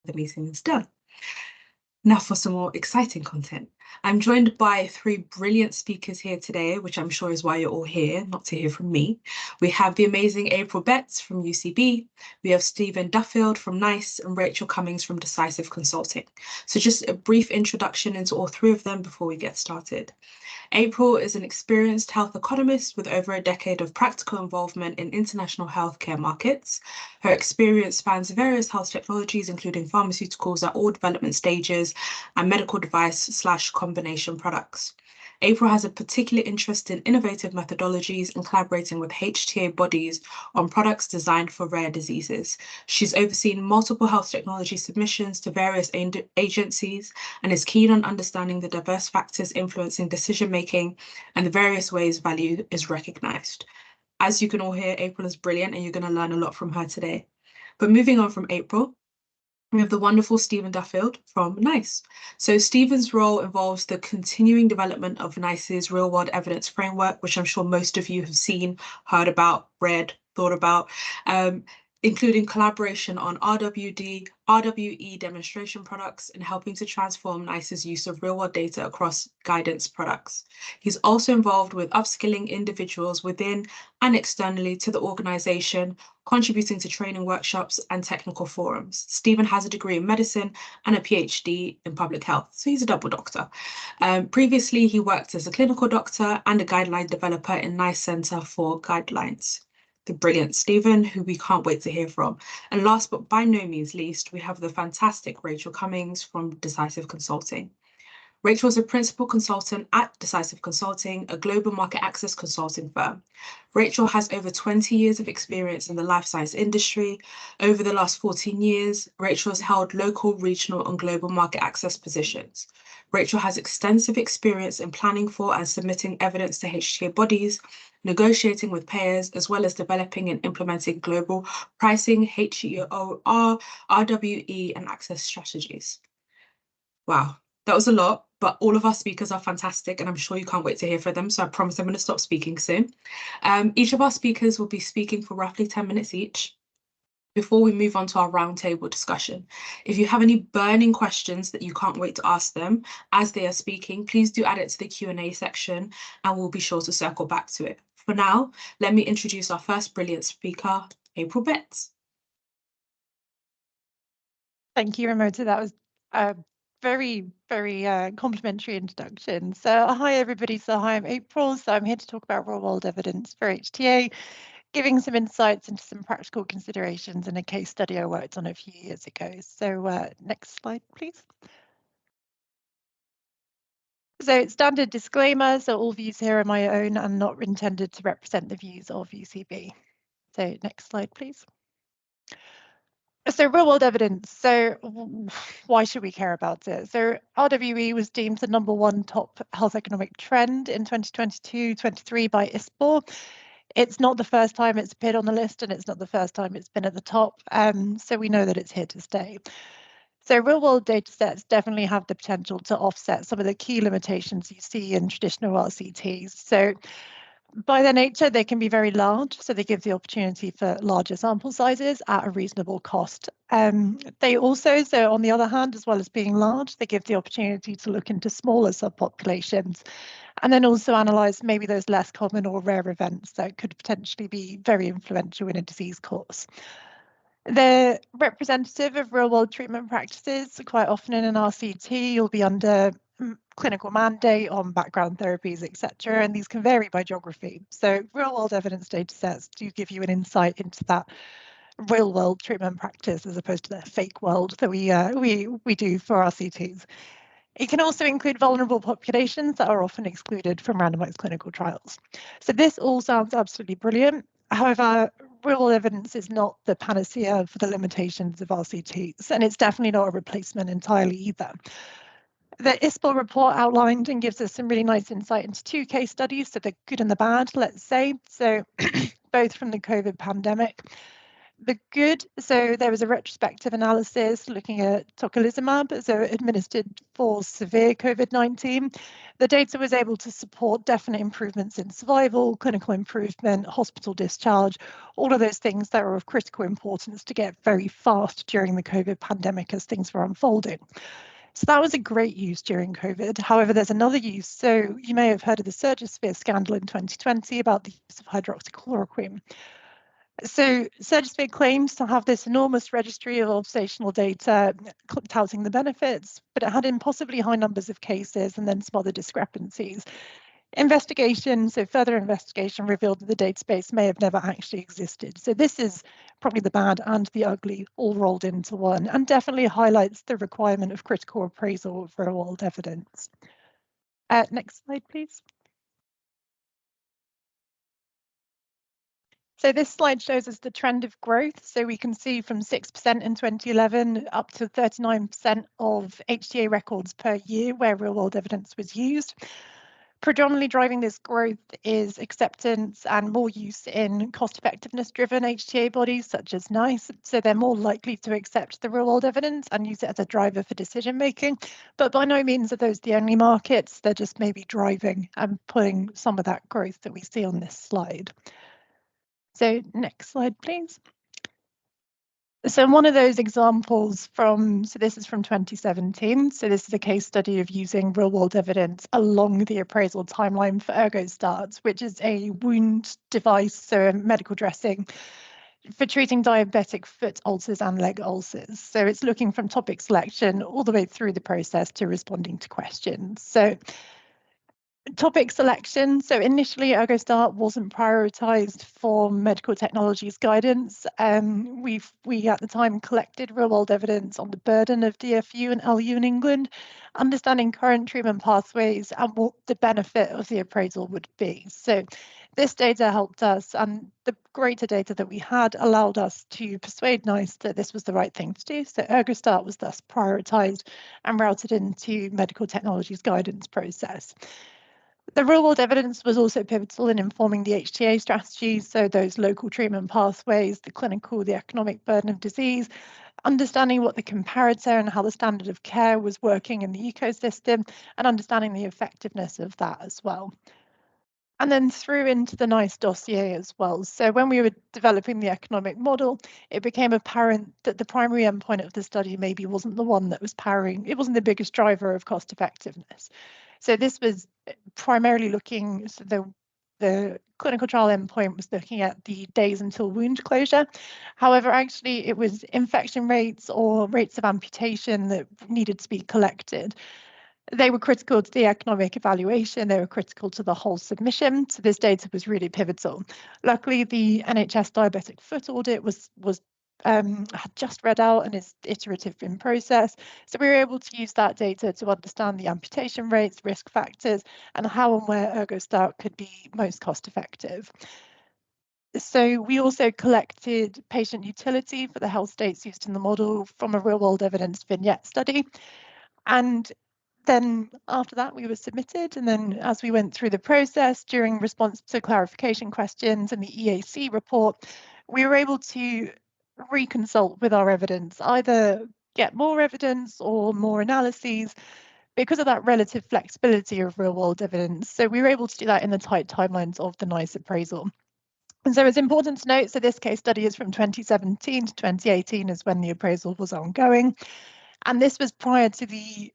the meeting is done. Now for some more exciting content. I'm joined by three brilliant speakers here today, which I'm sure is why you're all here, not to hear from me. We have the amazing April Betts from UCB, we have Stephen Duffield from NICE, and Rachel Cummings from Decisive Consulting. So just a brief introduction into all three of them before we get started. April is an experienced health economist with over a decade of practical involvement in international healthcare markets. Her experience spans various health technologies, including pharmaceuticals at all development stages and medical device/combination products. April has a particular interest in innovative methodologies and collaborating with HTA bodies on products designed for rare diseases. She's overseen multiple health technology submissions to various agencies and is keen on understanding the diverse factors influencing decision-making and the various ways value is recognized. As you can all hear, April is brilliant and you're going to learn a lot from her today. But moving on from April, we have the wonderful Stephen Duffield from NICE. So Stephen's role involves the continuing development of NICE's real-world evidence framework, which I'm sure most of you have seen, heard about, read, thought about, including collaboration on RWD, RWE demonstration products and helping to transform NICE's use of real-world data across guidance products. He's also involved with upskilling individuals within and externally to the organization, contributing to training workshops and technical forums. Stephen has a degree in medicine and a PhD in public health, so he's a double doctor. Previously, he worked as a clinical doctor and a guideline developer in NICE Center for Guidelines. The brilliant Stephen, who we can't wait to hear from. And last but by no means least, we have the fantastic Rachel Cummings from Decisive Consulting. Rachel is a principal consultant at Decisive Consulting, a global market access consulting firm. Rachel has over 20 years of experience in the life science industry. Over the last 14 years, Rachel has held local, regional, and global market access positions. Rachel has extensive experience in planning for and submitting evidence to HTA bodies, negotiating with payers, as well as developing and implementing global pricing, HEOR, RWE, and access strategies. Wow, that was a lot, but all of our speakers are fantastic, and I'm sure you can't wait to hear from them, so I promise I'm going to stop speaking soon. Each of our speakers will be speaking for roughly 10 minutes each before we move on to our roundtable discussion. If you have any burning questions that you can't wait to ask them as they are speaking, please do add it to the Q&A section, and we'll be sure to circle back to it. For now, let me introduce our first brilliant speaker, April Betts. Thank you, Ramota. That was a very complimentary introduction. So hi, everybody. So hi, I'm April. So I'm here to talk about real-world evidence for HTA, giving some insights into some practical considerations in a case study I worked on a few years ago. So next slide, please. So standard disclaimer, so all views here are my own and not intended to represent the views of UCB. So next slide, please. So real world evidence, so why should we care about it? So RWE was deemed the #1 top health economic trend in 2022-23 by ISPOR. It's not the first time it's appeared on the list, and it's not the first time it's been at the top, so we know that it's here to stay. So real world data sets definitely have the potential to offset some of the key limitations you see in traditional RCTs. So by their nature, they can be very large, so they give the opportunity for larger sample sizes at a reasonable cost. They also, so on the other hand, as well as being large, they give the opportunity to look into smaller subpopulations and then also analyse maybe those less common or rare events that could potentially be very influential in a disease course. They're representative of real-world treatment practices. Quite often in an RCT, you'll be under clinical mandate on background therapies, etc., and these can vary by geography. So real-world evidence data sets do give you an insight into that real-world treatment practice as opposed to the fake world that we do for RCTs. It can also include vulnerable populations that are often excluded from randomized clinical trials. So this all sounds absolutely brilliant. However, real evidence is not the panacea for the limitations of RCTs, and it's definitely not a replacement entirely either. The ISPOR report outlined and gives us some really nice insight into 2 case studies, so the good and the bad, let's say. So both from the COVID pandemic. The good, so there was a retrospective analysis looking at tocilizumab, so administered for severe COVID-19. The data was able to support definite improvements in survival, clinical improvement, hospital discharge, all of those things that are of critical importance to get very fast during the COVID pandemic as things were unfolding. So that was a great use during COVID. However, there's another use. So you may have heard of the Surgisphere scandal in 2020 about the use of hydroxychloroquine. So Surgisphere claims to have this enormous registry of observational data touting the benefits, but it had impossibly high numbers of cases and then some other discrepancies. Investigation, so further investigation revealed that the database may have never actually existed. So this is probably the bad and the ugly all rolled into one, and definitely highlights the requirement of critical appraisal of real-world evidence. Next slide, please. So this slide shows us the trend of growth. So we can see from 6% in 2011 up to 39% of HTA records per year where real-world evidence was used. Predominantly driving this growth is acceptance and more use in cost-effectiveness-driven HTA bodies such as NICE. So they're more likely to accept the real-world evidence and use it as a driver for decision-making. But by no means are those the only markets. They're just maybe driving and pulling some of that growth that we see on this slide. So next slide, please. So one of those examples so this is from 2017. So this is a case study of using real world evidence along the appraisal timeline for ErgoStart, which is a wound device, so a medical dressing for treating diabetic foot ulcers and leg ulcers. So it's looking from topic selection all the way through the process to responding to questions. So topic selection. So initially, ErgoStart wasn't prioritized for medical technologies guidance. We at the time collected real-world evidence on the burden of DFU and LU in England, understanding current treatment pathways and what the benefit of the appraisal would be. So this data helped us, and the greater data that we had allowed us to persuade NICE that this was the right thing to do. So ErgoStart was thus prioritized and routed into medical technologies guidance process. The real-world evidence was also pivotal in informing the HTA strategies, so those local treatment pathways, the clinical, the economic burden of disease, understanding what the comparator and how the standard of care was working in the ecosystem, and understanding the effectiveness of that as well. And then through into the NICE dossier as well. So when we were developing the economic model, it became apparent that the primary endpoint of the study maybe wasn't the one that was powering, it wasn't the biggest driver of cost effectiveness. So this was primarily looking, so the clinical trial endpoint was looking at the days until wound closure. However, actually it was infection rates or rates of amputation that needed to be collected. They were critical to the economic evaluation, they were critical to the whole submission, so this data was really pivotal. Luckily, the NHS diabetic foot audit had just read out and is iterative in process, so we were able to use that data to understand the amputation rates, risk factors, and how and where ErgoStart could be most cost effective. So we also collected patient utility for the health states used in the model from a real-world evidence vignette study. And then after that, we were submitted. And then as we went through the process during response to clarification questions and the EAC report, we were able to reconsult with our evidence, either get more evidence or more analyses because of that relative flexibility of real world evidence. So we were able to do that in the tight timelines of the NICE appraisal. And so it's important to note, so this case study is from 2017 to 2018 is when the appraisal was ongoing. And this was prior to the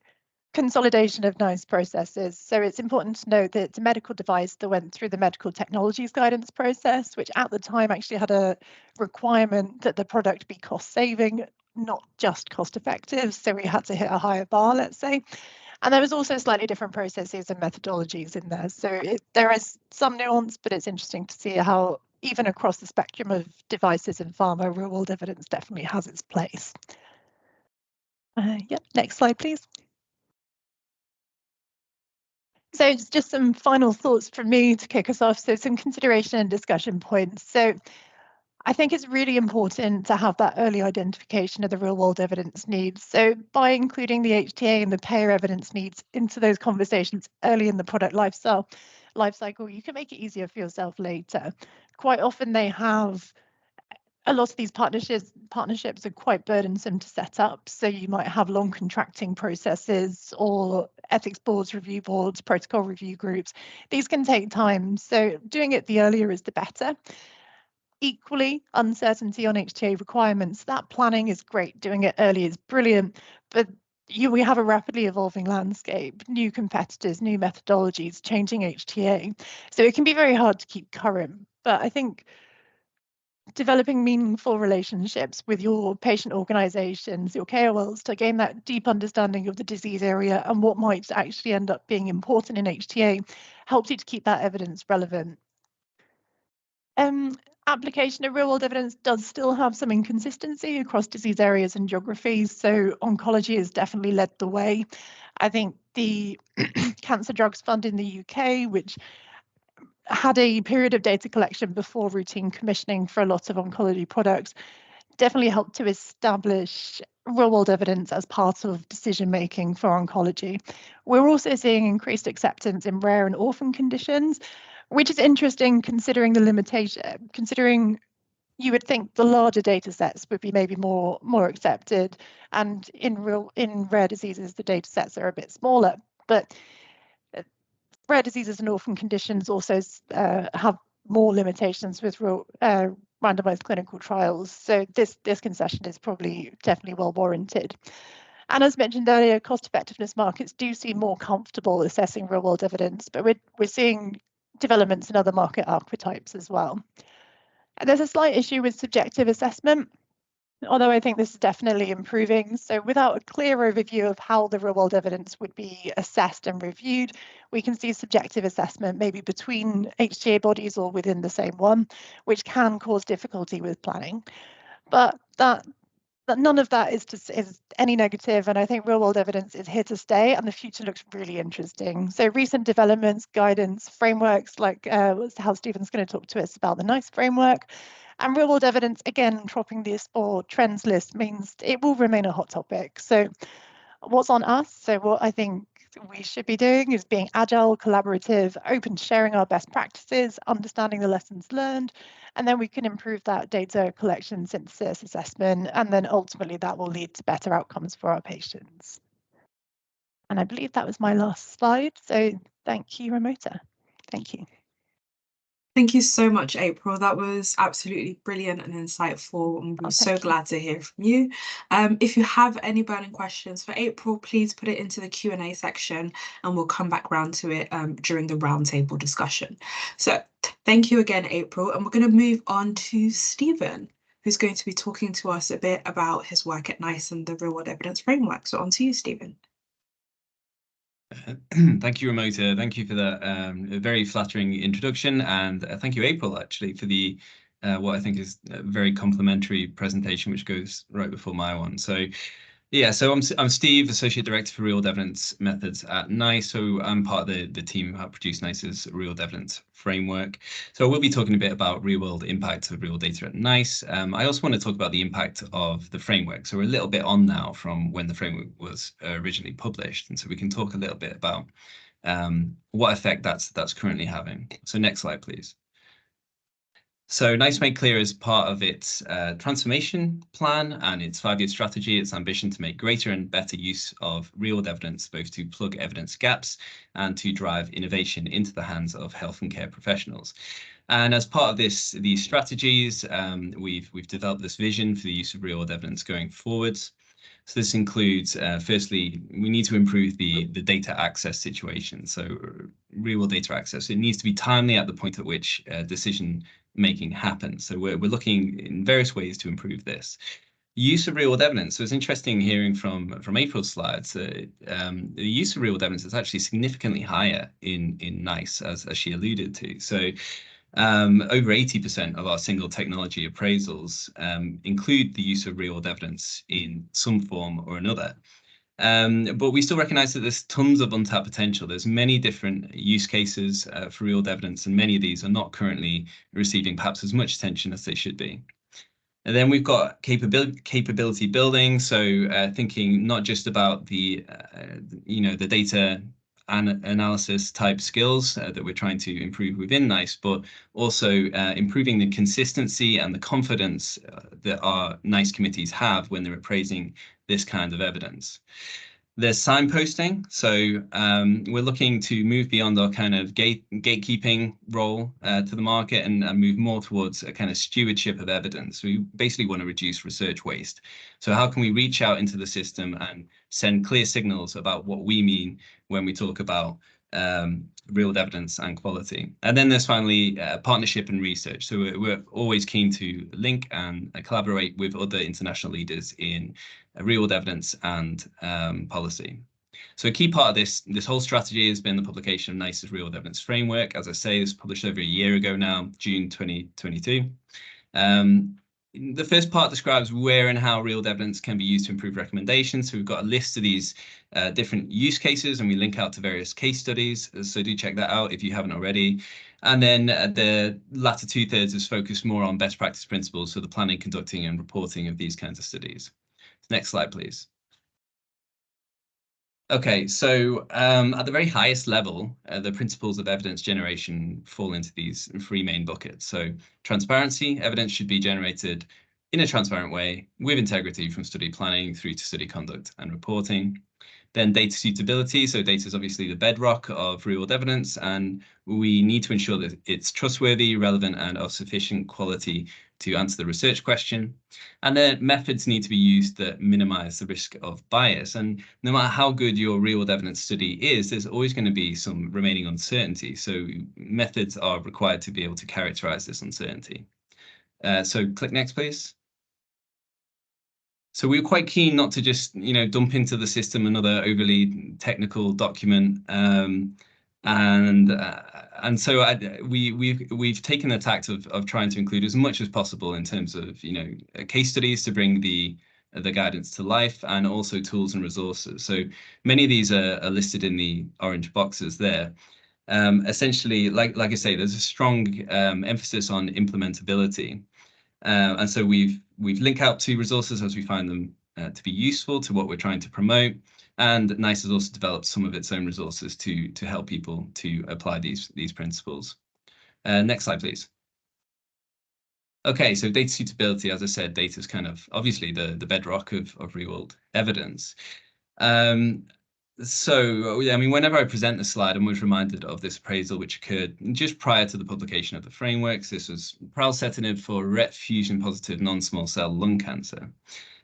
consolidation of NICE processes. So it's important to note that it's a medical device that went through the medical technologies guidance process, which at the time actually had a requirement that the product be cost saving, not just cost effective. So we had to hit a higher bar, let's say. And there was also slightly different processes and methodologies in there. So there is some nuance, but it's interesting to see how even across the spectrum of devices in pharma, real world evidence definitely has its place. Next slide, please. So it's just some final thoughts from me to kick us off. So some consideration and discussion points. So I think it's really important to have that early identification of the real world evidence needs. So by including the HTA and the payer evidence needs into those conversations early in the product life cycle, you can make it easier for yourself later. Quite often they have a lot of these partnerships are quite burdensome to set up. So you might have long contracting processes or ethics boards, review boards, protocol review groups. These can take time. So doing it the earlier is the better. Equally, uncertainty on HTA requirements. That planning is great. Doing it early is brilliant. But we have a rapidly evolving landscape, new competitors, new methodologies, changing HTA. So it can be very hard to keep current. But I think developing meaningful relationships with your patient organizations, your KOLs, to gain that deep understanding of the disease area and what might actually end up being important in HTA helps you to keep that evidence relevant. Application of real-world evidence does still have some inconsistency across disease areas and geographies, so oncology has definitely led the way. I think the Cancer Drugs Fund in the UK, which had a period of data collection before routine commissioning for a lot of oncology products, definitely helped to establish real-world evidence as part of decision-making for oncology. We're also seeing increased acceptance in rare and orphan conditions, which is interesting considering the limitation, considering you would think the larger data sets would be maybe more accepted, and in rare diseases the data sets are a bit smaller. But rare diseases and orphan conditions also have more limitations with randomized clinical trials. So this concession is definitely well warranted. And as mentioned earlier, cost effectiveness markets do seem more comfortable assessing real world evidence, but we're seeing developments in other market archetypes as well. And there's a slight issue with subjective assessment, although I think this is definitely improving. So without a clear overview of how the real world evidence would be assessed and reviewed, we can see subjective assessment maybe between HTA bodies or within the same one, which can cause difficulty with planning. But none of that is any negative, and I think real world evidence is here to stay, and the future looks really interesting. So recent developments, guidance, frameworks like how Stephen's going to talk to us about the NICE framework, and real world evidence, again, dropping this or trends list means it will remain a hot topic. So what's on us? So what I think we should be doing is being agile, collaborative, open to sharing our best practices, understanding the lessons learned, and then we can improve that data collection, synthesis, assessment, and then ultimately that will lead to better outcomes for our patients. And I believe that was my last slide. So thank you, Ramota. Thank you. Thank you so much, April. That was absolutely brilliant and insightful, and we're so glad to hear from you. If you have any burning questions for April, please put it into the Q&A section and we'll come back round to it during the roundtable discussion. So thank you again, April, and we're going to move on to Stephen, who's going to be talking to us a bit about his work at NICE and the real world evidence framework. So on to you, Stephen. Thank you, Ramota. Thank you for that very flattering introduction, and thank you, April, actually, for the what I think is a very complimentary presentation, which goes right before my one. So, yeah, so I'm Steve, Associate Director for Real World Evidence Methods at NICE. So I'm part of the team who produced NICE's Real World Evidence Framework. So we'll be talking a bit about real world impact of real data at NICE. I also want to talk about the impact of the framework. So we're a little bit on now from when the framework was originally published. And so we can talk a little bit about what effect that's currently having. So next slide, please. So NICE made clear as part of its transformation plan and its 5-year strategy, its ambition to make greater and better use of real-world evidence, both to plug evidence gaps and to drive innovation into the hands of health and care professionals. And as part of these strategies, we've developed this vision for the use of real-world evidence going forwards. So this includes, firstly, we need to improve the data access situation. So real-world data access, it needs to be timely at the point at which decision making happens. So we're looking in various ways to improve this. Use of real-world evidence. So it's interesting hearing from April's slides. The use of real-world evidence is actually significantly higher in NICE, as she alluded to. So over 80% of our single technology appraisals include the use of real-world evidence in some form or another. But we still recognize that there's tons of untapped potential. There's many different use cases for real-world evidence, and many of these are not currently receiving perhaps as much attention as they should be. And then we've got capability building. So thinking not just about the data analysis type skills that we're trying to improve within NICE, but also improving the consistency and the confidence that our NICE committees have when they're appraising this kind of evidence. There's signposting, so we're looking to move beyond our kind of gatekeeping role to the market and move more towards a kind of stewardship of evidence. We basically want to reduce research waste. So how can we reach out into the system and send clear signals about what we mean when we talk about real evidence and quality? And then there's finally partnership and research. So we're always keen to link and collaborate with other international leaders in real-world evidence and policy. So a key part of this whole strategy has been the publication of NICE's real-world evidence framework. As I say, it was published over a year ago now, June 2022. The first part describes where and how real-world evidence can be used to improve recommendations. So we've got a list of these different use cases, and we link out to various case studies. So do check that out if you haven't already. And then the latter 2/3 is focused more on best practice principles, so the planning, conducting, and reporting of these kinds of studies. Next slide, please. Okay, so at the very highest level, the principles of evidence generation fall into these three main buckets. So transparency, evidence should be generated in a transparent way with integrity from study planning through to study conduct and reporting. Then data suitability, so data is obviously the bedrock of real-world evidence, and we need to ensure that it's trustworthy, relevant, and of sufficient quality to answer the research question. And then methods need to be used that minimize the risk of bias. And no matter how good your real-world evidence study is, there's always going to be some remaining uncertainty. So methods are required to be able to characterize this uncertainty. So click next, please. So we were quite keen not to just, dump into the system another overly technical document, and so we've taken the tact of trying to include as much as possible in terms of case studies to bring the guidance to life, and also tools and resources. So many of these are listed in the orange boxes there. Essentially, like I say, there's a strong emphasis on implementability. And so we've linked out to resources as we find them to be useful to what we're trying to promote. And NICE has also developed some of its own resources to help people to apply these principles. Next slide, please. Okay, so data suitability, as I said, data is kind of obviously the bedrock of real-world evidence. So, I mean, whenever I present the slide, I'm always reminded of this appraisal, which occurred just prior to the publication of the frameworks. This was pralsetinib for RET fusion-positive non-small cell lung cancer.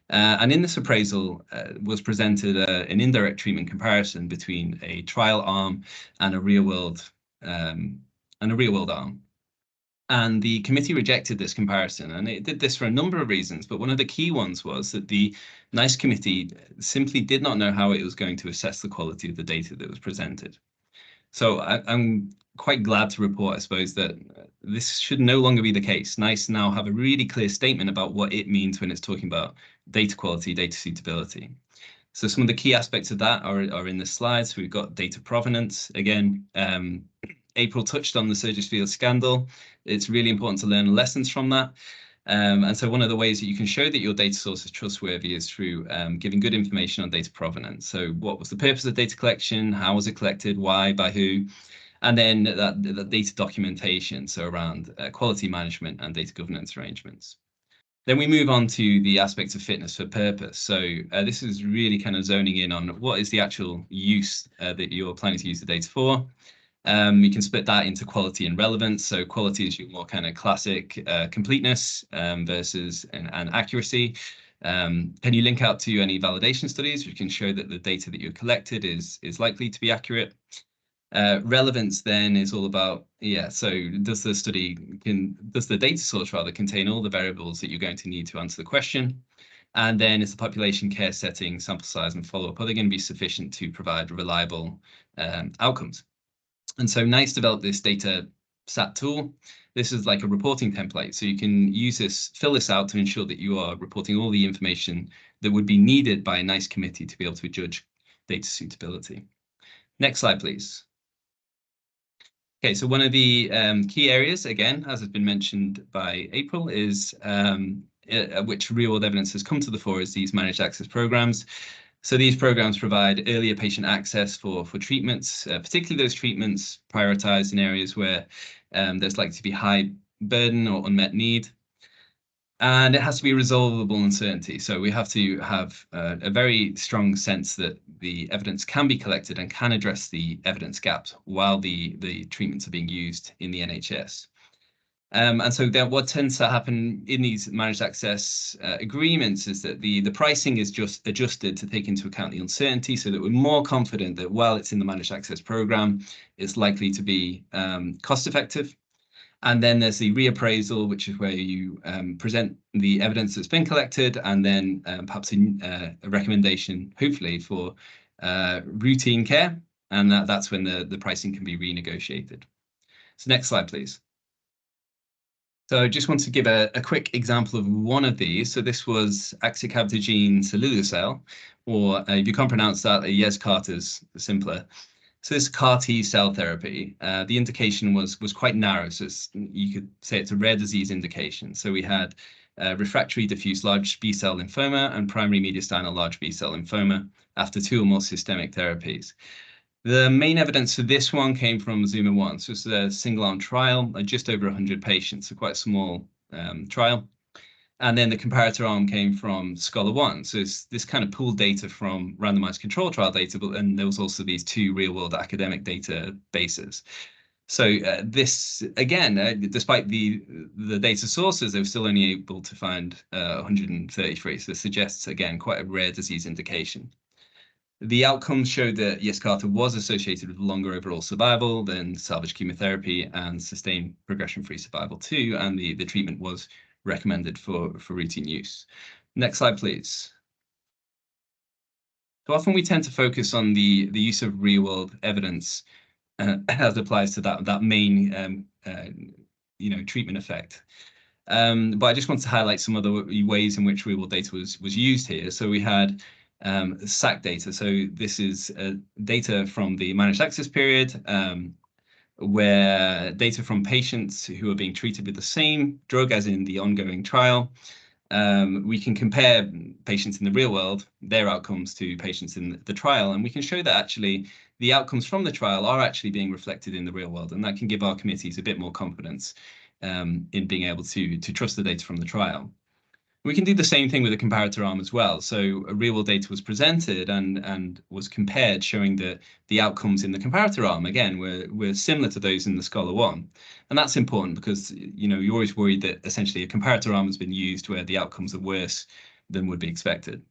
And in this appraisal was presented an indirect treatment comparison between a trial arm and a real-world arm. And the committee rejected this comparison, and it did this for a number of reasons. But one of the key ones was that the NICE committee simply did not know how it was going to assess the quality of the data that was presented. So I'm quite glad to report, I suppose, that this should no longer be the case. NICE now have a really clear statement about what it means when it's talking about data quality, data suitability. So some of the key aspects of that are in the slides. So we've got data provenance. Again, April touched on the Surgisfield scandal. It's really important to learn lessons from that. And so one of the ways that you can show that your data source is trustworthy is through giving good information on data provenance. So what was the purpose of data collection? How was it collected? Why? By who? And then that data documentation, so around quality management and data governance arrangements. Then we move on to the aspects of fitness for purpose. So this is really kind of zoning in on what is the actual use that you're planning to use the data for. You can split that into quality and relevance. So quality is your more kind of classic completeness versus and accuracy. Can you link out to any validation studies which can show that the data that you've collected is likely to be accurate? Relevance then is all about, so does the data source rather contain all the variables that you're going to need to answer the question? And then is the population care setting, sample size and follow-up, are they going to be sufficient to provide reliable outcomes? And so NICE developed this data SAT tool. This is like a reporting template. So you can use this, fill this out to ensure that you are reporting all the information that would be needed by a NICE committee to be able to judge data suitability. Next slide, please. Okay, so one of the key areas, again, as has been mentioned by April, is which real-world evidence has come to the fore is these managed access programs. So these programs provide earlier patient access for treatments, particularly those treatments prioritized in areas where there's likely to be high burden or unmet need. And it has to be resolvable uncertainty. So we have to have a very strong sense that the evidence can be collected and can address the evidence gaps while the treatments are being used in the NHS. And so then what tends to happen in these managed access agreements is that the pricing is just adjusted to take into account the uncertainty, so that we're more confident that while it's in the managed access program, it's likely to be cost effective. And then there's the reappraisal, which is where you present the evidence that's been collected, and then perhaps a recommendation, hopefully, for routine care. And that's when the pricing can be renegotiated. So next slide, please. So I just want to give a quick example of one of these. So this was axicabtagene ciloleucel, or if you can't pronounce that, Yescarta is simpler. So this CAR T cell therapy, the indication was quite narrow. So you could say it's a rare disease indication. So we had refractory diffuse large B-cell lymphoma and primary mediastinal large B-cell lymphoma after 2 or more systemic therapies. The main evidence for this one came from ZUMA-1. So it's a single-arm trial, just over 100 patients, so quite a small trial. And then the comparator arm came from SCHOLAR-1. So it's this kind of pooled data from randomized control trial data, but then there was also these 2 real-world academic databases. So this, again, despite the data sources, they were still only able to find 133. So this suggests, again, quite a rare disease indication. The outcomes showed that Yescarta was associated with longer overall survival than salvage chemotherapy and sustained progression-free survival too, and the treatment was recommended for routine use. Next slide, please. So often we tend to focus on the use of real-world evidence as applies to that main treatment effect. But I just want to highlight some other ways in which real-world data was used here. So we had SAC data. So this is data from the managed access period, where data from patients who are being treated with the same drug as in the ongoing trial. We can compare patients in the real world, their outcomes, to patients in the trial, and we can show that actually the outcomes from the trial are actually being reflected in the real world, and that can give our committees a bit more confidence in being able to trust the data from the trial. We can do the same thing with a comparator arm as well. So real-world data was presented and was compared, showing that the outcomes in the comparator arm, again, were similar to those in the SCHOLAR-1. And that's important because, you're always worried that essentially a comparator arm has been used where the outcomes are worse than would be expected.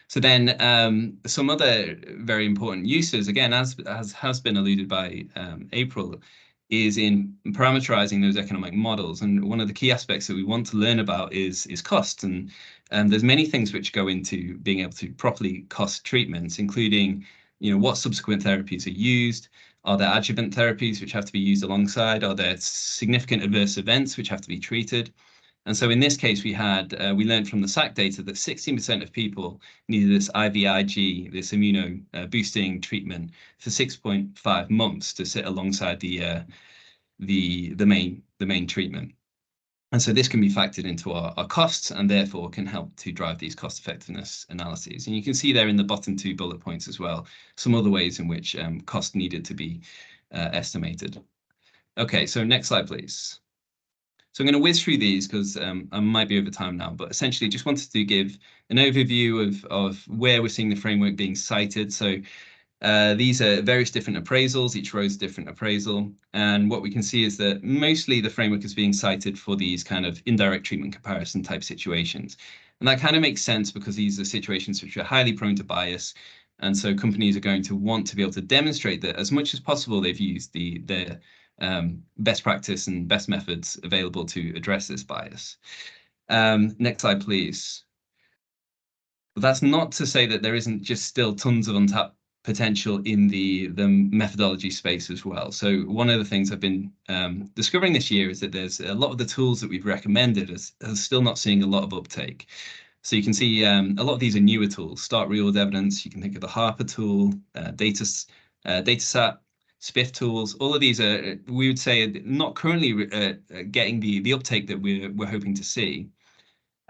So then some other very important uses, again, as has been alluded by April, is in parameterizing those economic models. And one of the key aspects that we want to learn about is cost. And there's many things which go into being able to properly cost treatments, including, what subsequent therapies are used. Are there adjuvant therapies which have to be used alongside? Are there significant adverse events which have to be treated? And so in this case, we learned from the SAC data that 16% of people needed this IVIG, this immuno boosting treatment, for 6.5 months to sit alongside the main treatment. And so this can be factored into our costs and therefore can help to drive these cost effectiveness analyses. And you can see there in the bottom 2 bullet points as well, some other ways in which cost needed to be estimated. Okay, so next slide, please. So I'm going to whiz through these because I might be over time now, but essentially just wanted to give an overview of where we're seeing the framework being cited. So these are various different appraisals, each row is a different appraisal. And what we can see is that mostly the framework is being cited for these kind of indirect treatment comparison type situations. And that kind of makes sense because these are situations which are highly prone to bias. And so companies are going to want to be able to demonstrate that as much as possible they've used their best practice and best methods available to address this bias. Next slide, please. But that's not to say that there isn't just still tons of untapped potential in the methodology space as well. So one of the things I've been discovering this year is that there's a lot of the tools that we've recommended are still not seeing a lot of uptake. So you can see a lot of these are newer tools. Start real-world evidence. You can think of the Harper tool, Datasat, SPIF tools. All of these are, we would say, not currently getting the uptake that we're hoping to see.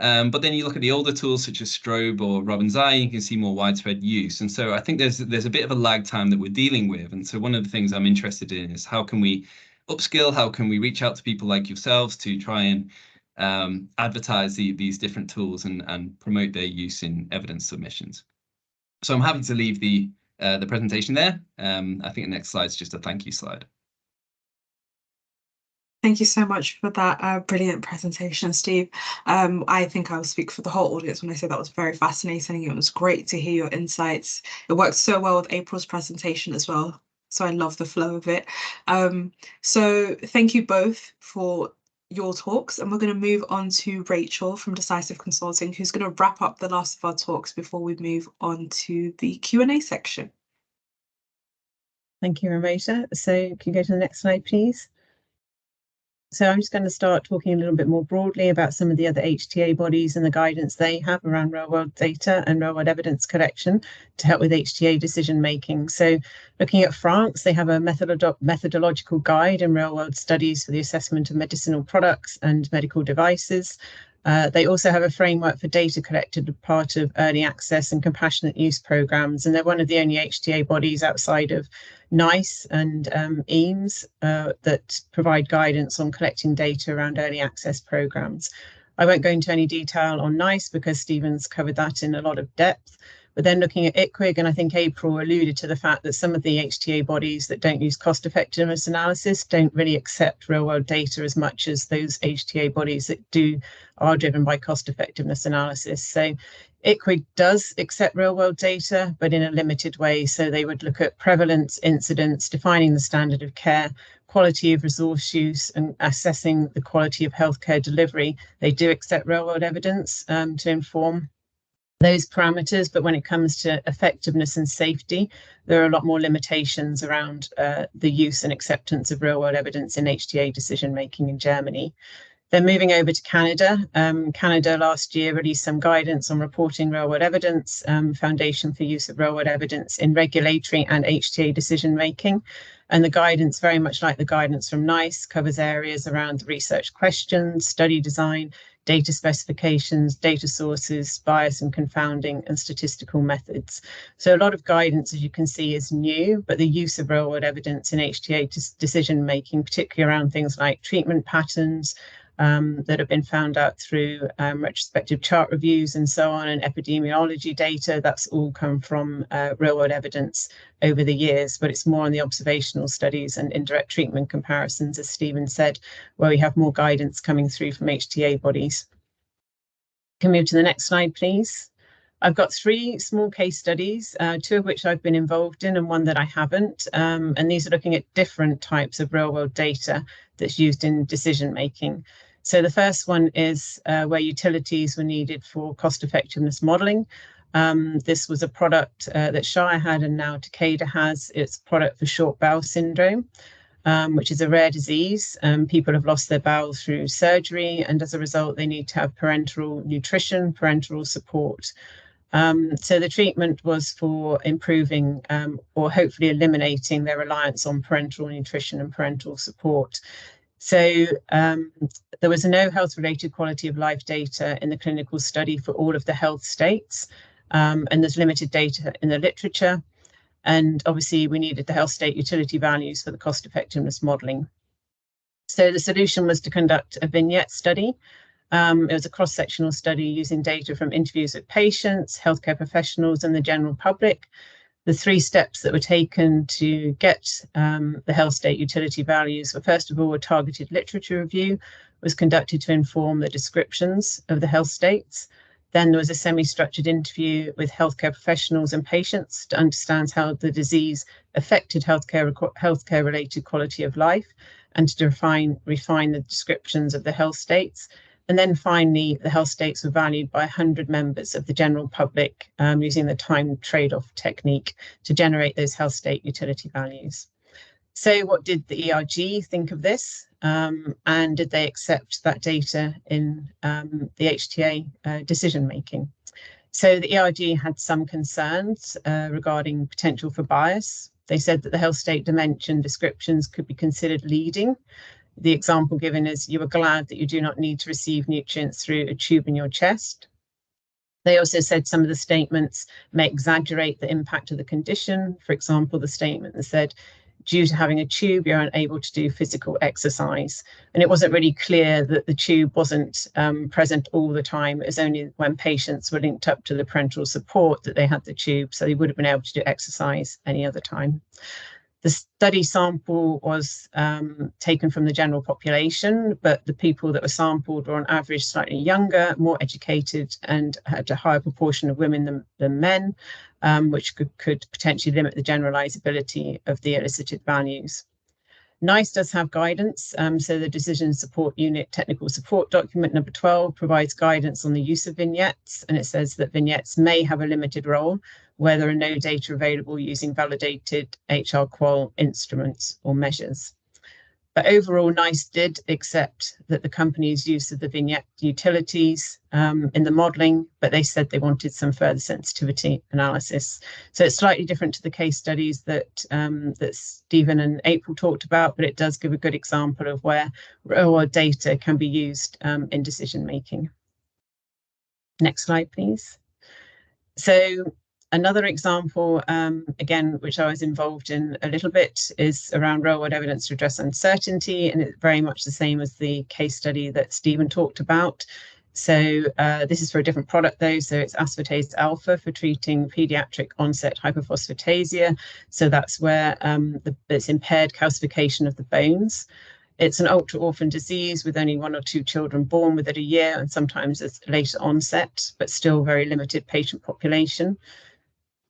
But then you look at the older tools such as Strobe or Robin's Eye, you can see more widespread use. And so I think there's a bit of a lag time that we're dealing with. And so one of the things I'm interested in is how can we upskill, how can we reach out to people like yourselves to try and advertise these different tools and promote their use in evidence submissions. So I'm happy to leave the presentation there. I think the next slide is just a thank you slide. Thank you so much for that brilliant presentation, Steve. I think I'll speak for the whole audience when I say that was very fascinating. It was great to hear your insights. It worked so well with April's presentation as well. So I love the flow of it. So thank you both for your talks, and we're going to move on to Rachel from Decisive Consulting, who's going to wrap up the last of our talks before we move on to the Q&A section. Thank you, Ramota. So can you go to the next slide, please? So I'm just going to start talking a little bit more broadly about some of the other HTA bodies and the guidance they have around real-world data and real-world evidence collection to help with HTA decision-making. So looking at France, they have a methodological guide in real-world studies for the assessment of medicinal products and medical devices. They also have a framework for data collected as part of early access and compassionate use programs, and they're one of the only HTA bodies outside of NICE and EAMS that provide guidance on collecting data around early access programs. I won't go into any detail on NICE because Stephen's covered that in a lot of depth. But then looking at ICWIG, and I think April alluded to the fact that some of the HTA bodies that don't use cost effectiveness analysis don't really accept real world data as much as those HTA bodies that are driven by cost effectiveness analysis. So ICWIG does accept real world data, but in a limited way. So they would look at prevalence, incidence, defining the standard of care, quality of resource use, and assessing the quality of healthcare delivery. They do accept real world evidence to inform those parameters, but when it comes to effectiveness and safety, there are a lot more limitations around the use and acceptance of real-world evidence in HTA decision-making in Germany. Then moving over to Canada, Canada last year released some guidance on reporting real-world evidence, Foundation for Use of Real-World Evidence in Regulatory and HTA decision-making. And the guidance, very much like the guidance from NICE, covers areas around research questions, study design, data specifications, data sources, bias and confounding, and statistical methods. So a lot of guidance, as you can see, is new, but the use of real-world evidence in HTA decision-making, particularly around things like treatment patterns that have been found out through retrospective chart reviews and so on, and epidemiology data, that's all come from real-world evidence over the years, but it's more on the observational studies and indirect treatment comparisons, as Stephen said, where we have more guidance coming through from HTA bodies. Can move to the next slide, please. I've got 3 small case studies, 2 of which I've been involved in and 1 that I haven't. And these are looking at different types of real-world data that's used in decision-making. So the first one is where utilities were needed for cost-effectiveness modelling. This was a product that Shire had and now Takeda has. It's a product for short bowel syndrome, which is a rare disease. People have lost their bowel through surgery, and as a result, they need to have parenteral nutrition, parenteral support. So the treatment was for improving or hopefully eliminating their reliance on parenteral nutrition and parenteral support. So there was no health-related quality of life data in the clinical study for all of the health states, and there's limited data in the literature. And obviously, we needed the health state utility values for the cost effectiveness modelling. So the solution was to conduct a vignette study. It was a cross-sectional study using data from interviews with patients, healthcare professionals, and the general public. The 3 steps that were taken to get the health state utility values were, first of all, a targeted literature review was conducted to inform the descriptions of the health states. Then there was a semi-structured interview with healthcare professionals and patients to understand how the disease affected healthcare-related quality of life and to refine the descriptions of the health states. And then finally, the health states were valued by 100 members of the general public using the time trade-off technique to generate those health state utility values. So what did the ERG think of this? And did they accept that data in the HTA decision-making? So the ERG had some concerns regarding potential for bias. They said that the health state dimension descriptions could be considered leading. The example given is you are glad that you do not need to receive nutrients through a tube in your chest. They also said some of the statements may exaggerate the impact of the condition. For example, the statement that said, due to having a tube, you're unable to do physical exercise. And it wasn't really clear that the tube wasn't present all the time. It was only when patients were linked up to the parenteral support that they had the tube, so they would have been able to do exercise any other time. The study sample was taken from the general population, but the people that were sampled were on average slightly younger, more educated, and had a higher proportion of women than men, which could potentially limit the generalizability of the elicited values. NICE does have guidance, so the Decision Support Unit Technical Support Document number 12 provides guidance on the use of vignettes, and it says that vignettes may have a limited role where there are no data available using validated HR-qual instruments or measures. But overall, NICE did accept that the company's use of the vignette utilities in the modelling, but they said they wanted some further sensitivity analysis. So it's slightly different to the case studies that Stephen and April talked about, but it does give a good example of where real-world data can be used in decision making. Next slide, please. So another example, again, which I was involved in a little bit, is around real-world evidence to address uncertainty, and it's very much the same as the case study that Stephen talked about. So this is for a different product, though. So it's aspartase alpha for treating pediatric onset hypophosphatasia. So that's where it's impaired calcification of the bones. It's an ultra-orphan disease with only 1 or 2 children born within a year, and sometimes it's later onset, but still very limited patient population.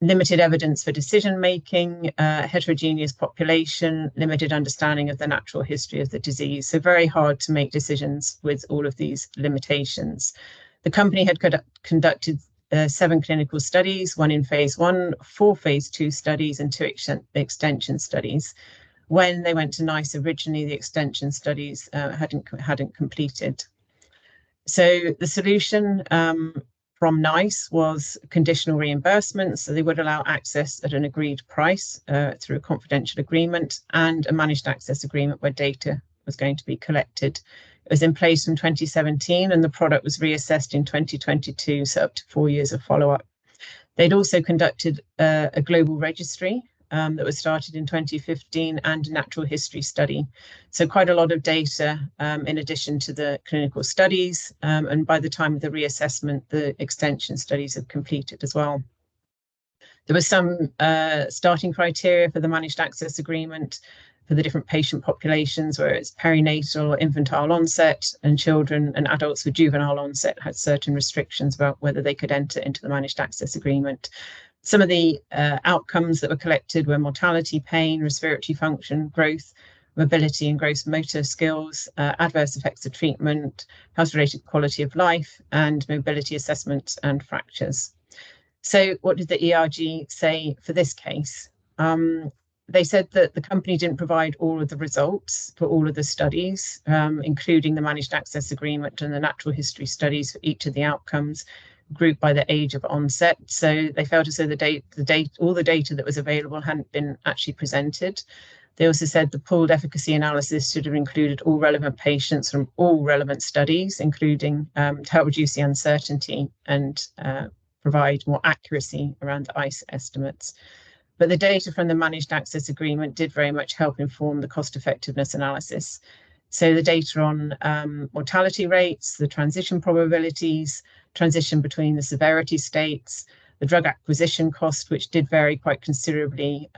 Limited evidence for decision-making, heterogeneous population, limited understanding of the natural history of the disease. So very hard to make decisions with all of these limitations. The company had conducted 7 clinical studies, 1 in phase 1, 4 phase 2 studies, and 2 extension studies. When they went to NICE originally, the extension studies hadn't completed. So the solution from NICE was conditional reimbursement, so they would allow access at an agreed price through a confidential agreement, and a managed access agreement where data was going to be collected. It was in place from 2017, and the product was reassessed in 2022, so up to 4 years of follow-up. They'd also conducted a global registry that was started in 2015, and a natural history study. So quite a lot of data in addition to the clinical studies. And by the time of the reassessment, the extension studies have completed as well. There was some starting criteria for the managed access agreement for the different patient populations, where it's perinatal or infantile onset, and children and adults with juvenile onset had certain restrictions about whether they could enter into the managed access agreement. Some of the outcomes that were collected were mortality, pain, respiratory function, growth, mobility and gross motor skills, adverse effects of treatment, health-related quality of life, and mobility assessments and fractures. So what did the ERG say for this case? They said that the company didn't provide all of the results for all of the studies, including the managed access agreement and the natural history studies for each of the outcomes, grouped by the age of onset. So they felt as though all the data that was available hadn't been actually presented. They also said the pooled efficacy analysis should have included all relevant patients from all relevant studies, including to help reduce the uncertainty and provide more accuracy around the ICE estimates. But the data from the managed access agreement did very much help inform the cost effectiveness analysis. So the data on mortality rates, the transition probabilities, transition between the severity states, the drug acquisition cost, which did vary quite considerably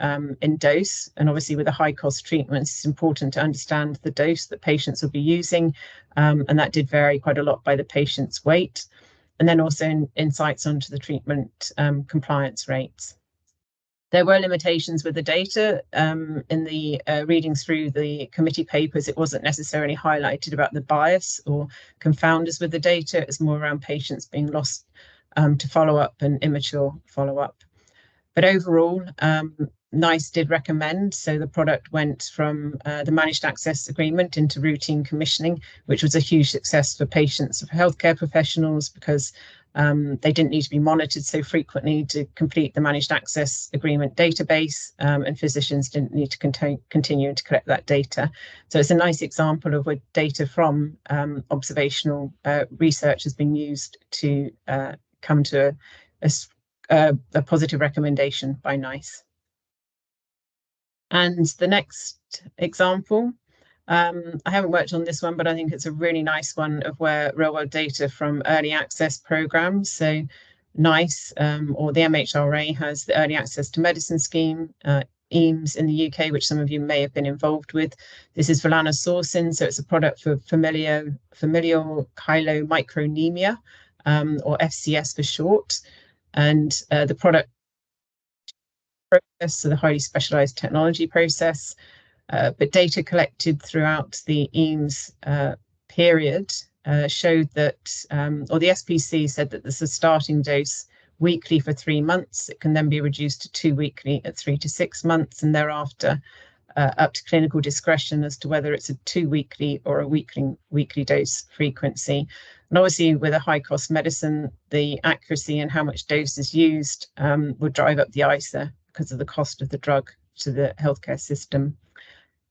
in dose. And obviously with the high cost treatments, it's important to understand the dose that patients will be using. And that did vary quite a lot by the patient's weight. And then also insights onto the treatment compliance rates. There were limitations with the data in the reading through the committee papers. It wasn't necessarily highlighted about the bias or confounders with the data. It was more around patients being lost to follow-up and immature follow-up. But overall, NICE did recommend, so the product went from the managed access agreement into routine commissioning, which was a huge success for patients, for healthcare professionals, because They didn't need to be monitored so frequently to complete the managed access agreement database, and physicians didn't need to continue to collect that data. So it's a nice example of where data from observational research has been used to come to a positive recommendation by NICE. And the next example, I haven't worked on this one, but I think it's a really nice one of where real-world data from early access programs. So NICE, or the MHRA, has the Early Access to Medicine Scheme, EAMS in the UK, which some of you may have been involved with. This is volanesorsen, so it's a product for familial chylomicronemia, or FCS for short. And the product process, so the highly specialized technology process, but data collected throughout the EAMS period showed that, or the SPC said that there's a starting dose weekly for 3 months. It can then be reduced to 2 weekly at 3 to 6 months, and thereafter up to clinical discretion as to whether it's a 2 weekly or a weekly dose frequency. And obviously, with a high-cost medicine, the accuracy and how much dose is used would drive up the ISA because of the cost of the drug to the healthcare system.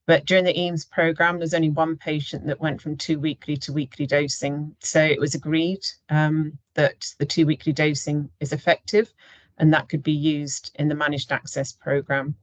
But during the EAMS program, there's only one patient that went from 2 weekly to weekly dosing. So it was agreed that the 2 weekly dosing is effective, and that could be used in the managed access program.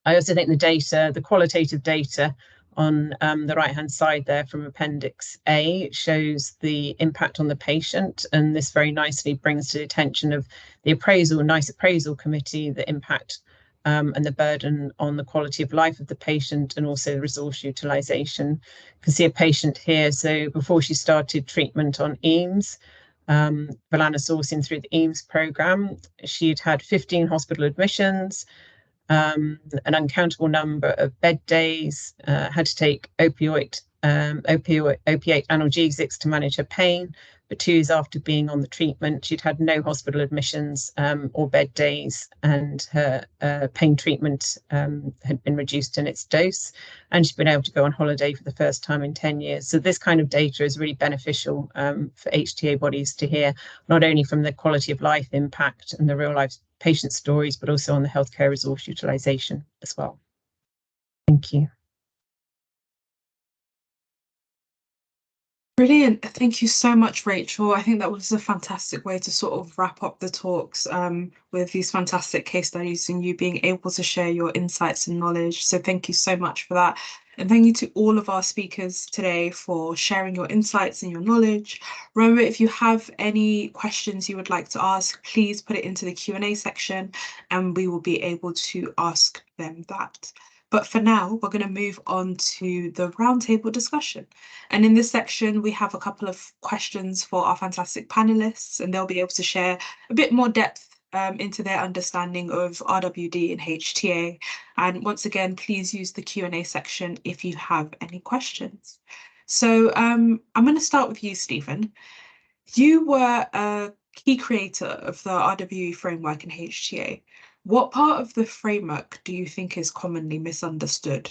I also think the qualitative data on the right-hand side there from Appendix A shows the impact on the patient, and this very nicely brings to the attention of the NICE appraisal committee the impact and the burden on the quality of life of the patient, and also the resource utilization. You can see a patient here. So before she started treatment on EAMS, volanesorsen through the EAMS program, she'd had 15 hospital admissions, an uncountable number of bed days, had to take opiate analgesics to manage her pain. But 2 years after being on the treatment, she'd had no hospital admissions or bed days, and her pain treatment had been reduced in its dose, and she'd been able to go on holiday for the first time in 10 years. So this kind of data is really beneficial for HTA bodies to hear, not only from the quality of life impact and the real life patient stories, but also on the healthcare resource utilization as well. Thank you. Brilliant. Thank you so much, Rachel. I think that was a fantastic way to sort of wrap up the talks with these fantastic case studies and you being able to share your insights and knowledge. So thank you so much for that. And thank you to all of our speakers today for sharing your insights and your knowledge. Remember, if you have any questions you would like to ask, please put it into the Q&A section and we will be able to ask them that. But for now, we're going to move on to the roundtable discussion. And in this section, we have a couple of questions for our fantastic panelists, and they'll be able to share a bit more depth into their understanding of RWD and HTA. And once again, please use the Q&A section if you have any questions. So I'm going to start with you, Stephen. You were a key creator of the RWE framework in HTA. What part of the framework do you think is commonly misunderstood?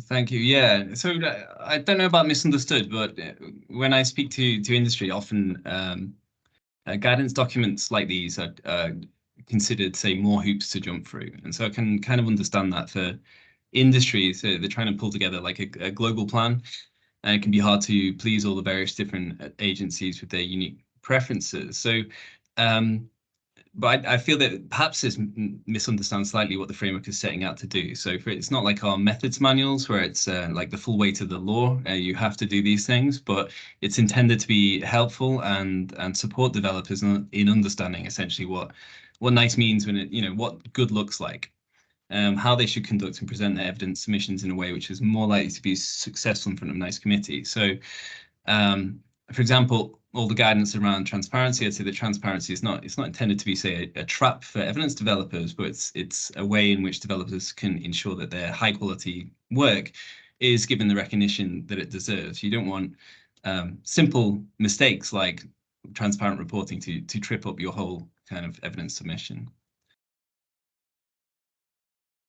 Thank you. Yeah, so I don't know about misunderstood, but when I speak to industry, often guidance documents like these are considered, say, more hoops to jump through. And so I can kind of understand that for industry, so they're trying to pull together like a global plan, and it can be hard to please all the various different agencies with their unique preferences. So, but I feel that perhaps this misunderstands slightly what the framework is setting out to do. So it's not like our methods manuals where it's like the full weight of the law. You have to do these things, but it's intended to be helpful and support developers in understanding essentially what NICE means when it, what good looks like, how they should conduct and present their evidence submissions in a way which is more likely to be successful in front of NICE committee. So, for example, all the guidance around transparency, I'd say that transparency is not intended to be, say, a trap for evidence developers, but it's a way in which developers can ensure that their high quality work is given the recognition that it deserves. You don't want simple mistakes like transparent reporting to trip up your whole kind of evidence submission.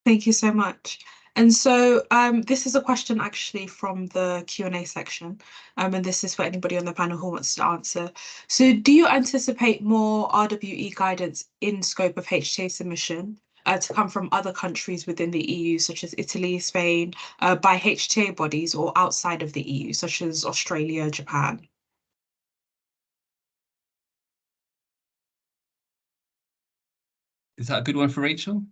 Thank you so much. And so this is a question actually from the Q&A section, and this is for anybody on the panel who wants to answer. So do you anticipate more RWE guidance in scope of HTA submission to come from other countries within the EU, such as Italy, Spain, by HTA bodies, or outside of the EU, such as Australia, Japan? Is that a good one for Rachel?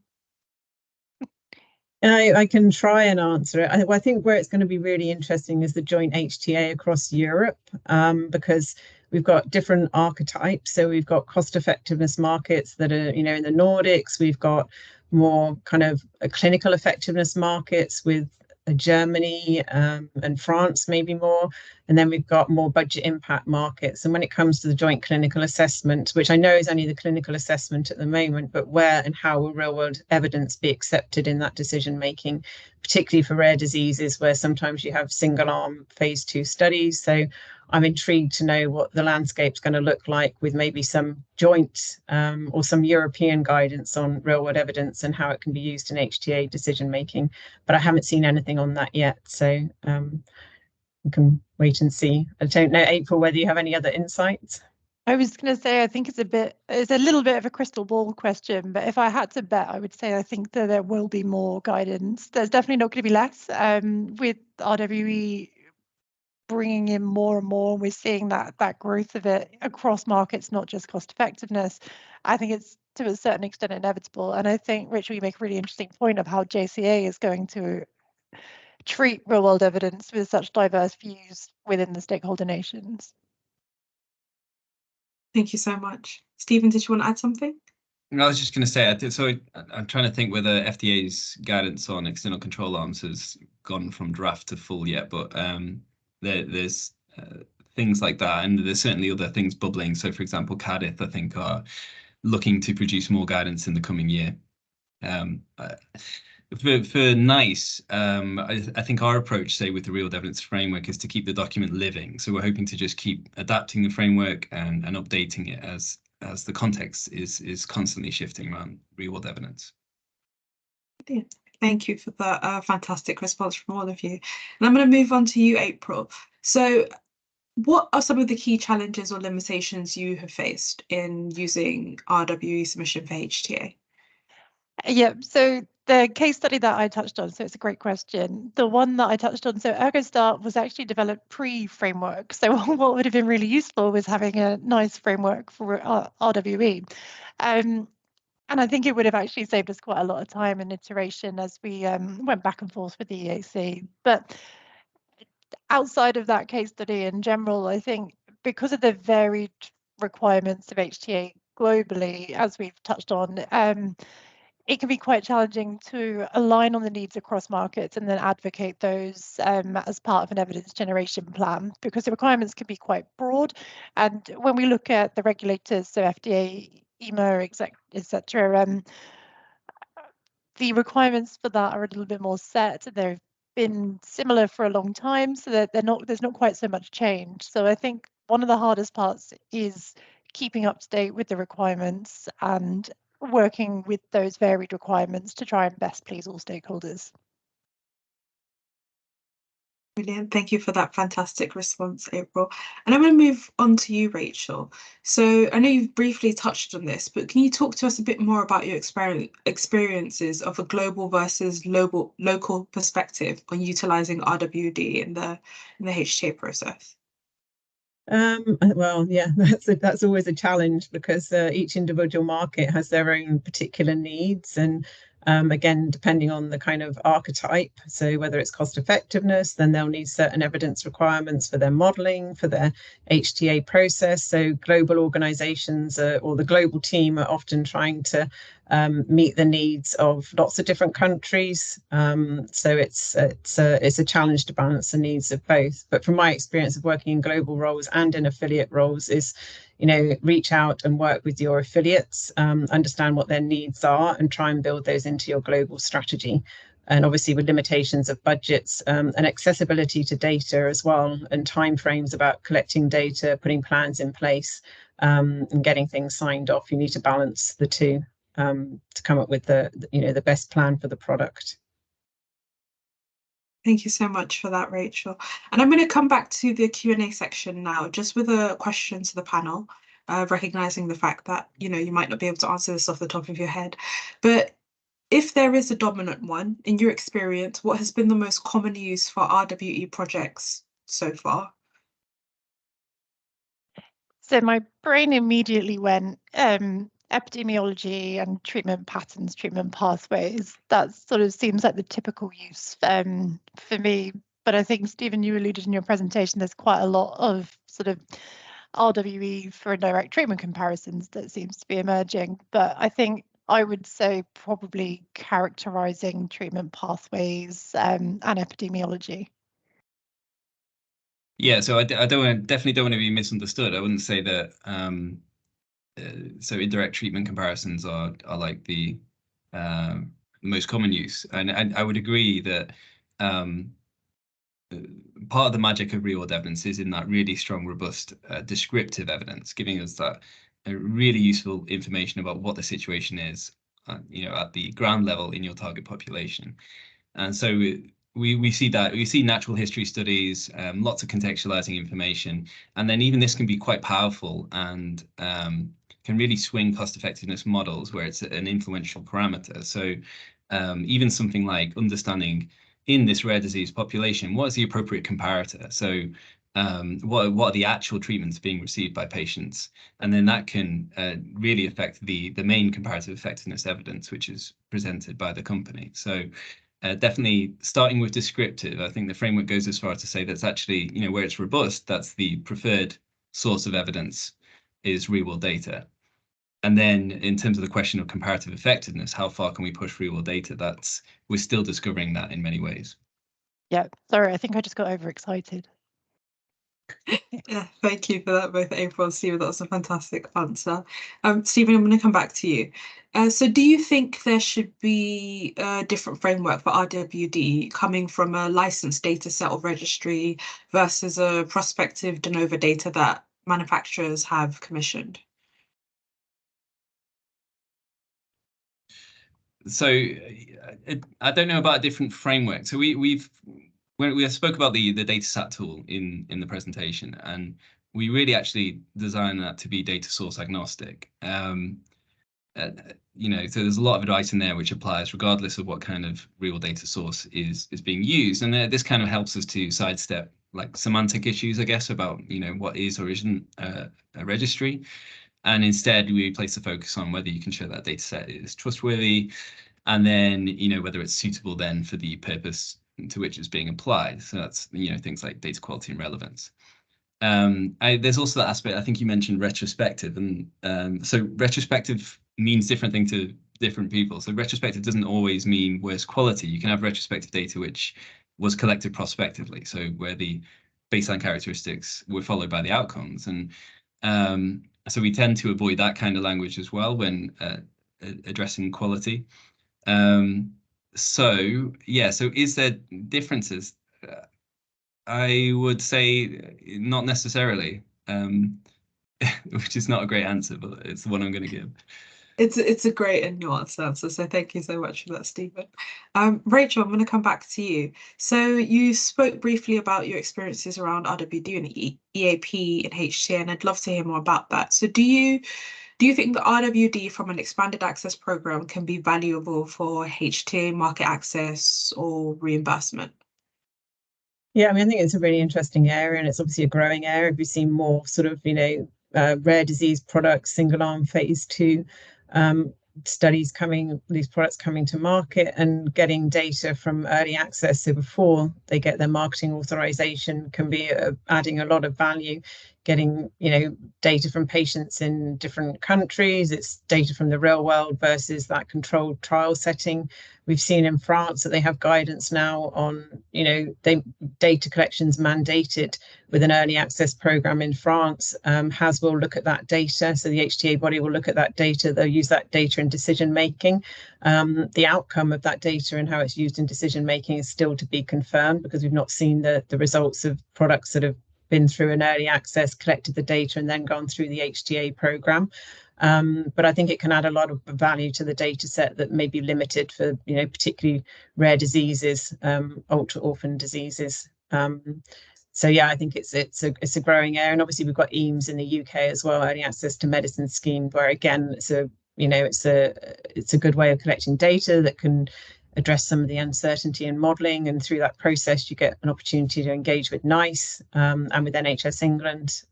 I can try and answer it. I think where it's going to be really interesting is the joint HTA across Europe, because we've got different archetypes. So we've got cost effectiveness markets that are, in the Nordics. We've got more kind of clinical effectiveness markets with Germany and France, maybe more. And then we've got more budget impact markets. And when it comes to the joint clinical assessment, which I know is only the clinical assessment at the moment, but where and how will real world evidence be accepted in that decision making, particularly for rare diseases where sometimes you have single arm phase 2 studies. So I'm intrigued to know what the landscape's going to look like with maybe some joint or some European guidance on real world evidence and how it can be used in HTA decision making. But I haven't seen anything on that yet. So we can wait and see. I don't know, April, whether you have any other insights. I was going to say, I think it's a little bit of a crystal ball question, but if I had to bet, I would say I think that there will be more guidance. There's definitely not going to be less. With RWE bringing in more and more, we're seeing that growth of it across markets, not just cost effectiveness. I think it's to a certain extent inevitable. And I think, Rachel, you make a really interesting point of how JCA is going to treat real world evidence with such diverse views within the stakeholder nations. Thank you so much. Stephen, did you want to add something? I was just going to say, so I'm trying to think whether FDA's guidance on external control arms has gone from draft to full yet, but there's things like that, and there's certainly other things bubbling. So, for example, CADIF, I think, are looking to produce more guidance in the coming year. For NICE, I think our approach, say, with the real evidence framework is to keep the document living. So we're hoping to just keep adapting the framework and updating it as the context is constantly shifting around real world evidence. Thank you for that fantastic response from all of you. And I'm going to move on to you, April. So what are some of the key challenges or limitations you have faced in using RWE submission for HTA? Yeah, so the case study that I touched on, so it's a great question. The one that I touched on, so ErgoStart was actually developed pre-framework. So what would have been really useful was having a nice framework for RWE. And I think it would have actually saved us quite a lot of time and iteration as we went back and forth with the EAC. But outside of that case study in general, I think because of the varied requirements of HTA globally, as we've touched on, it can be quite challenging to align on the needs across markets and then advocate those as part of an evidence generation plan, because the requirements can be quite broad. And when we look at the regulators, so FDA, EMA, etc., the requirements for that are a little bit more set. They've been similar for a long time, so that there's not quite so much change. So I think one of the hardest parts is keeping up to date with the requirements and working with those varied requirements to try and best please all stakeholders. Brilliant. Thank you for that fantastic response, April. And I'm going to move on to you, Rachel. So I know you've briefly touched on this, but can you talk to us a bit more about your experiences of a global versus local perspective on utilizing RWD in the HTA process? Well, yeah, that's always a challenge, because each individual market has their own particular needs, and again, depending on the kind of archetype, so whether it's cost effectiveness, then they'll need certain evidence requirements for their modeling, for their HTA process. So global organizations or the global team are often trying to meet the needs of lots of different countries. So it's a challenge to balance the needs of both. But from my experience of working in global roles and in affiliate roles is, reach out and work with your affiliates, understand what their needs are, and try and build those into your global strategy. And obviously with limitations of budgets and accessibility to data as well, and timeframes about collecting data, putting plans in place, and getting things signed off, you need to balance the two to come up with the best plan for the product. Thank you so much for that, Rachel. And I'm going to come back to the Q&A section now, just with a question to the panel, recognizing the fact that, you might not be able to answer this off the top of your head. But if there is a dominant one, in your experience, what has been the most common use for RWE projects so far? So my brain immediately went epidemiology and treatment patterns, treatment pathways. That sort of seems like the typical use for me. But I think, Stephen, you alluded in your presentation, there's quite a lot of sort of RWE for indirect treatment comparisons that seems to be emerging. But I think I would say probably characterizing treatment pathways and epidemiology. Yeah, so I definitely don't want to be misunderstood. I wouldn't say that. So indirect treatment comparisons are like the most common use, and I would agree that part of the magic of real-world evidence is in that really strong, robust, descriptive evidence, giving us that really useful information about what the situation is, at the ground level in your target population. And so we see that. We see natural history studies, lots of contextualizing information, and then even this can be quite powerful and can really swing cost effectiveness models where it's an influential parameter. So even something like understanding in this rare disease population, what is the appropriate comparator? So what are the actual treatments being received by patients? And then that can really affect the main comparative effectiveness evidence, which is presented by the company. So definitely starting with descriptive, I think the framework goes as far as to say that's actually, where it's robust, that's the preferred source of evidence is real-world data. And then in terms of the question of comparative effectiveness, how far can we push real-world data? We're still discovering that in many ways. Yeah, sorry, I think I just got overexcited. Yeah, thank you for that, both April and Stephen. That was a fantastic answer. Stephen, I'm going to come back to you. So do you think there should be a different framework for RWD coming from a licensed data set or registry versus a prospective de novo data that manufacturers have commissioned? So I don't know about a different framework. So we spoke about the datasat tool in the presentation, and we really actually designed that to be data source agnostic. So there's a lot of advice in there which applies regardless of what kind of real data source is being used, and this kind of helps us to sidestep like semantic issues, I guess, about what is or isn't a registry. And instead, we place the focus on whether you can show that data set is trustworthy, and then whether it's suitable then for the purpose to which it's being applied. So that's things like data quality and relevance. There's also that aspect. I think you mentioned retrospective, and so retrospective means different thing to different people. So retrospective doesn't always mean worse quality. You can have retrospective data which was collected prospectively, so where the baseline characteristics were followed by the outcomes, and so we tend to avoid that kind of language as well when addressing quality. So is there differences? I would say not necessarily, which is not a great answer, but it's the one I'm going to give. It's a great and nuanced answer, so thank you so much for that, Stephen. Rachel, I'm going to come back to you. So you spoke briefly about your experiences around RWD and EAP and HTA, and I'd love to hear more about that. So do you think the RWD from an expanded access program can be valuable for HTA, market access, or reimbursement? Yeah, I mean, I think it's a really interesting area, and it's obviously a growing area. We've seen more sort of, rare disease products, single arm phase 2 studies these products coming to market and getting data from early access. So before they get their marketing authorization can be adding a lot of value. Getting, data from patients in different countries. It's data from the real world versus that controlled trial setting. We've seen in France that they have guidance now on, data collections mandated with an early access program in France. HAS will look at that data. So the HTA body will look at that data. They'll use that data in decision making. The outcome of that data and how it's used in decision making is still to be confirmed because we've not seen the results of products that have been through an early access, collected the data, and then gone through the HTA program. But I think it can add a lot of value to the data set that may be limited for, particularly rare diseases, ultra orphan diseases. So yeah, I think it's a growing area, and obviously we've got EAMS in the UK as well, early access to medicine scheme, where again it's a good way of collecting data that can address some of the uncertainty in modelling, and through that process you get an opportunity to engage with NICE and with NHS England.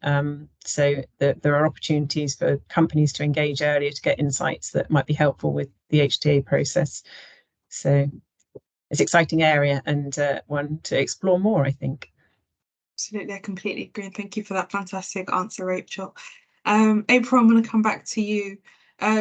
So there are opportunities for companies to engage earlier to get insights that might be helpful with the HTA process. So it's an exciting area, and one to explore more, I think. Absolutely, I completely agree. Thank you for that fantastic answer, Rachel. April, I'm going to come back to you.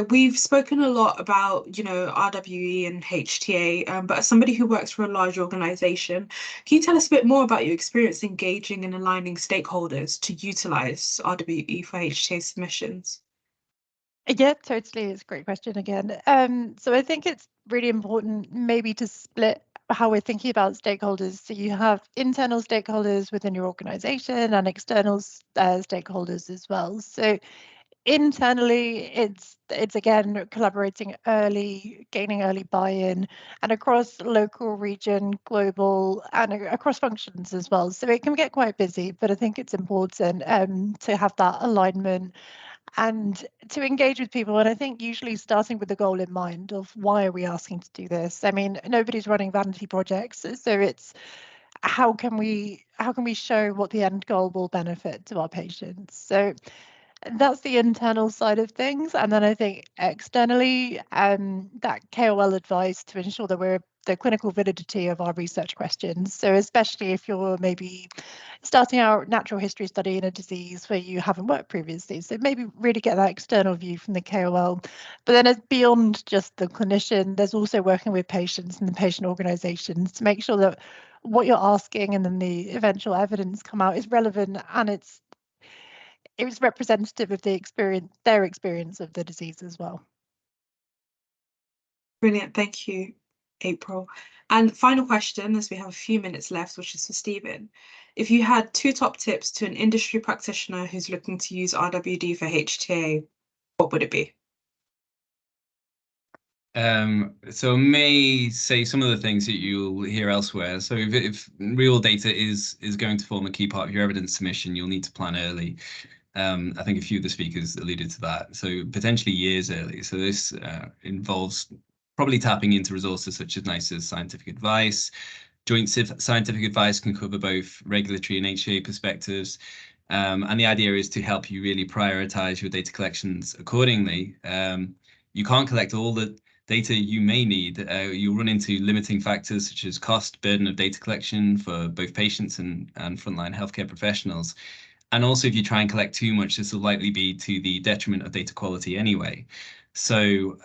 We've spoken a lot about, RWE and HTA, but as somebody who works for a large organization, can you tell us a bit more about your experience engaging and aligning stakeholders to utilize RWE for HTA submissions? Yeah, totally. It's a great question again. So I think it's really important maybe to split how we're thinking about stakeholders. So you have internal stakeholders within your organization and external stakeholders as well. So internally, it's again collaborating early, gaining early buy-in, and across local, region, global, and across functions as well. So it can get quite busy, but I think it's important to have that alignment and to engage with people. And I think usually starting with the goal in mind of why are we asking to do this? I mean, nobody's running vanity projects, so it's how can we show what the end goal will benefit to our patients? So that's the internal side of things. And then I think externally, that KOL advice to ensure that we're the clinical validity of our research questions. So especially if you're maybe starting out natural history study in a disease where you haven't worked previously. So maybe really get that external view from the KOL. But then as beyond just the clinician, there's also working with patients and the patient organizations to make sure that what you're asking and then the eventual evidence come out is relevant and it's representative of their experience of the disease as well. Brilliant, thank you, April. And final question, as we have a few minutes left, which is for Stephen. If you had 2 top tips to an industry practitioner who's looking to use RWD for HTA, what would it be? So I may say some of the things that you'll hear elsewhere. So if real data is going to form a key part of your evidence submission, you'll need to plan early. I think a few of the speakers alluded to that. So potentially years early. So this involves probably tapping into resources such as NICE's scientific advice. Joint scientific advice can cover both regulatory and HTA perspectives. And the idea is to help you really prioritize your data collections accordingly. You can't collect all the data you may need. You'll run into limiting factors such as cost, burden of data collection for both patients and frontline healthcare professionals. And also, if you try and collect too much, this will likely be to the detriment of data quality anyway. So,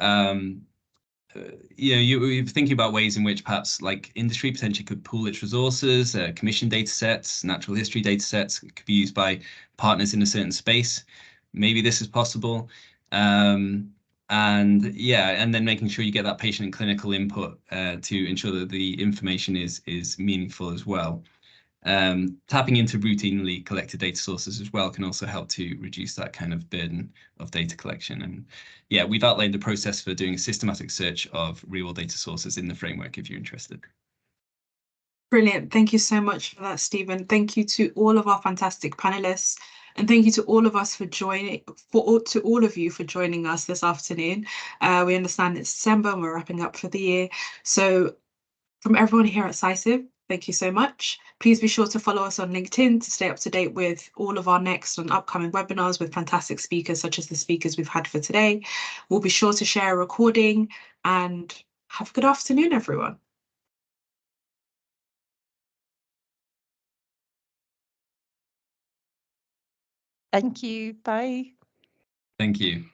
you're thinking about ways in which perhaps like industry potentially could pool its resources, commission data sets, natural history data sets could be used by partners in a certain space. Maybe this is possible. And then making sure you get that patient and clinical input to ensure that the information is meaningful as well. Tapping into routinely collected data sources as well can also help to reduce that kind of burden of data collection. And yeah, we've outlined the process for doing a systematic search of real data sources in the framework if you're interested. Brilliant. Thank you so much for that, Stephen. Thank you to all of our fantastic panelists. And thank you to all of us for joining, to all of you for joining us this afternoon. We understand it's December and we're wrapping up for the year. So from everyone here at Cisiv, thank you so much. Please be sure to follow us on LinkedIn to stay up to date with all of our next and upcoming webinars with fantastic speakers such as the speakers we've had for today. We'll be sure to share a recording, and have a good afternoon, everyone. Thank you. Bye. Thank you.